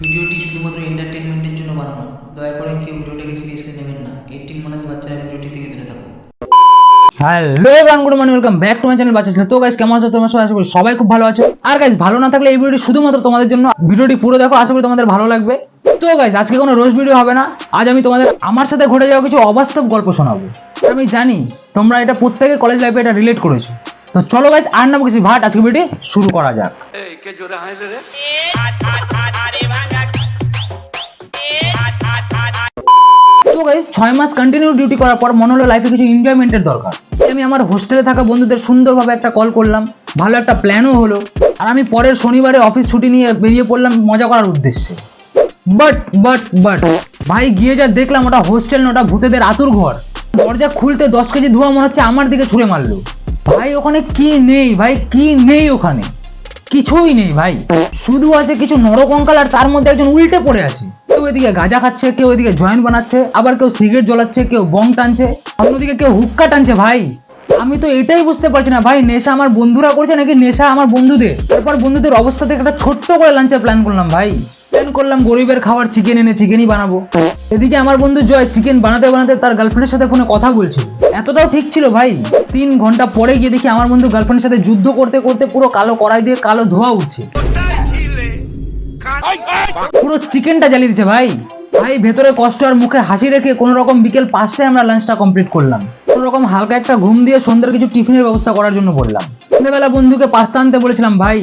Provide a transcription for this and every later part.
ভিডিওটি শুধুমাত্র এন্টারটেনমেন্টের জন্য বানানো। দয়া করে কেউ ভিডিওটাকে সিরিয়াসলি নেবেন না। 18 মাইনাস বাচ্চারা ভিডিওটি থেকে দূরে থাকুন। Hello everyone, good morning, welcome back to my channel বাচ্চা ছেলে। তো গাইস, কেমন আছো তোমরা? সবাই আশা করি সবাই খুব ভালো আছো। আর গাইস, ভালো না থাকলে এই ভিডিওটি শুধুমাত্র তোমাদের জন্য। ভিডিওটি পুরো দেখো, আশা করি তোমাদের ভালো লাগবে। তো গাইস, আজকে কোনো রোজ ভিডিও হবে না। আজ আমি তোমাদের আমার সাথে ঘটে যাওয়া কিছু অবাস্তব গল্প শোনাবো। আমি জানি তোমরা এটা প্রত্যেকে কলেজ লাইফে এটা রিলেট করেছো। তো চলো গাইস, আর না কিছু ভাট, আজকে ভিডিও শুরু করা যাক। তো গাইস, 6 মাস কন্টিনিউ ডিউটি করার পর মনে হলো লাইফে কিছু এনজয়মেন্টের দরকার। আমি আমার হোস্টেলে থাকা বন্ধুদের সুন্দরভাবে একটা কল করলাম, ভালো একটা প্ল্যানও হলো। আর আমি পরের শনিবারে অফিস ছুটি নিয়ে বেরিয়ে পড়লাম মজা করার উদ্দেশ্যে। বাট ভাই, গিয়ে যা দেখলাম ওটা হোস্টেল না, ওটা ভূতেদের আতুর ঘর। দরজা খুলতে 10 কেজি ধোঁয়া মনে হচ্ছে আমার দিকে ছুঁড়ে মারলো। ভাই ওখানে কি নেই, ভাই কি নেই ওখানে? কিছুই নেই ভাই, শুধু আছে কিছু নরকঙ্কাল, আর তার মধ্যে একজন উল্টে পড়ে আছে। কেউ এদিকে গাঁজা খাচ্ছে, কেউ এদিকে জয়েন্ট বানাচ্ছে, আবার কেউ সিগারেট জ্বলাচ্ছে, কেউ বং টানছে, অন্যদিকে কেউ হুক্কা টানছে। ভাই আমি তো এটাই বুঝতে পারছি না, ভাই নেশা আমার বন্ধুরা করছে নাকি নেশা আমার বন্ধুদের। তারপর বন্ধুদের অবস্থা থেকে একটা ছোট্ট করে লাঞ্চের প্ল্যান করলাম। ভাই প্ল্যান করলাম গরিবের খাবার চিকেন এনে চিকেনই বানাবো। এদিকে আমার বন্ধু জয় চিকেন বানাতে বানাতে তার গার্লফ্রেন্ডের সাথে ফোনে কথা বলছিল। এতটাও ঠিক ছিল ভাই। 3 ঘন্টা পরে গিয়ে দেখি আমার বন্ধু গার্লফ্রেন্ডের সাথে যুদ্ধ করতে করতে পুরো কালো কড়াই দিয়ে কালো ধোঁয়া উঠছে, পুরো চিকেনটা জ্বালিয়ে দিচ্ছে। ভাই ভাই ভেতরে কষ্ট আর মুখে হাসি রেখে কোনো রকম বিকেল 5টায় আমরা লাঞ্চটা কমপ্লিট করলাম। কোনো রকম হালকা একটা ঘুম দিয়ে সন্ধ্যার কিছু টিফিনের ব্যবস্থা করার জন্য বললাম। সন্ধ্যাবেলা বন্ধুকে পাস্তা আনতে বলেছিলাম। ভাই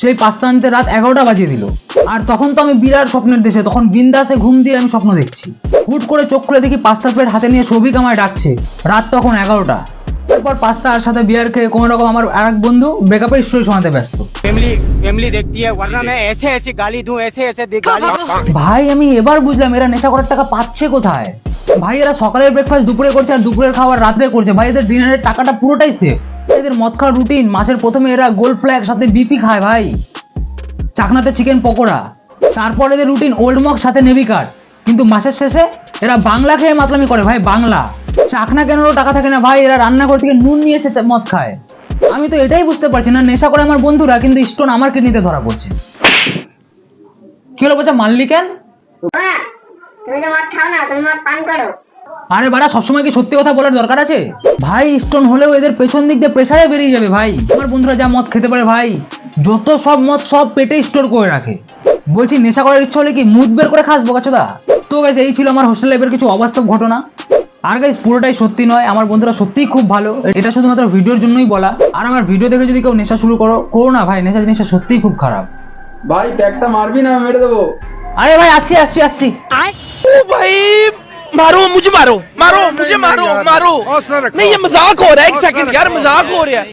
সেই পাস্তা আনতে রাত 11টা বাজিয়ে দিল। আর তখন তো আমি বিরাট স্বপ্নের দেশে, তখন বিন্দাসে ঘুম দিয়ে আমি স্বপ্ন দেখছি। হুট করে চোখ খুলে দেখি পাস্তার প্লেট হাতে নিয়ে সবিক আমায় ডাকছে। রাত তখন 11টা। তারপর পাস্তা আর সাথে বিয়ার খেয়ে কোনো রকম আমার আরেক বন্ধু ব্রেকআপের স্টোরি শোনাতে ব্যস্ত। फैमिली देखती है वरना मैं ऐसे ऐसे गाली दूं ऐसे गाली। ভাই আমি এবার বুঝলাম এরা নেশা করার টাকা পাচ্ছে কোথায়। ভাই এরা সকালের ব্রেকফাস্ট দুপুরে করছে আর দুপুরের খাবার রাত্রে করছে। ভাই এদের ডিনারের টাকাটা পুরোটাই সেফ। এদের মদ খাওয়ার রুটিন, মাসের প্রথমে এরা গোল্ড ফ্ল্যাগ সাথে বিপি খায় ভাই, চাকনাতে চিকেন পকোড়া। তারপর এদের রুটিন ওল্ড মগ সাথে নেভি কার্ড। কিন্তু মাসের শেষে এরা বাংলা খেয়ে মাতলামি করে। ভাই বাংলা চাকনা কেনারও টাকা থাকে না ভাই, এরা রান্নাঘর থেকে নুন নিয়ে এসে মদ খায়। আমি তো এটাই বুঝতে পারছি না, নেশা করে আমার বন্ধুরা কিন্তু স্টোন আমার কিডনিতে ধরা পড়ছে। কি হলো বাচ্চা, মারলি কেন? তুমি তো মদ খাও না, তুমি মদ পান করো। আরে বাড়া, সবসময় কি সত্যি কথা বলার দরকার আছে? ভাই স্টোন হলেও এদের পেছন দিক দিয়ে প্রেসারে বেরিয়ে যাবে। ভাই আমার বন্ধুরা যা মদ খেতে পারে ভাই, যত সব মদ সব পেটে স্টোর করে রাখে। বলছি নেশা করার ইচ্ছা হলে কি মুখ বের করে খাস বোকাচোদা? তো গাইস, এই ছিল আমার হোস্টেল লাইফের কিছু অবাস্তব ঘটনা। আর গাইস পুরোটাই সত্যি নয়, আমার বন্ধুরা সত্যিই খুব ভালো। এটা শুধুমাত্র ভিডিওর জন্যই বলা। আর আমার ভিডিও দেখে যদি কেউ নেশা শুরু করো না ভাই, নেশা জিনিসটা সত্যিই খুব খারাপ। ভাই প্যাকটা মারবি না, মেরে দেবো। আরে ভাই আসছি। ओ भाई मारो मुझे, मारो मुझे, मारो नहीं, ये मजाक हो रहा है। 1 सेकंड यार, मजाक हो रहा है।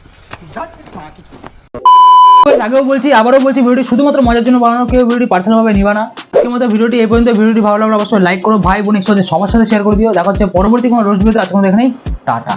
আগেও বলছি আবারও বলছি, ভিডিওটি শুধুমাত্র মজার জন্য বানানো, কেউ ভিডিওটি পার্সোনাল ভাবে নিবা না। আজকের মতো ভিডিওটি এই পর্যন্ত। ভিডিওটি ভালো লাগলে অবশ্যই লাইক করো, ভাই বোন একসাথে সবার সাথে শেয়ার করে দিও। দেখা হচ্ছে পরবর্তী কোনো রোজ ভিডিওতে। আজকে এখানেই টাটা।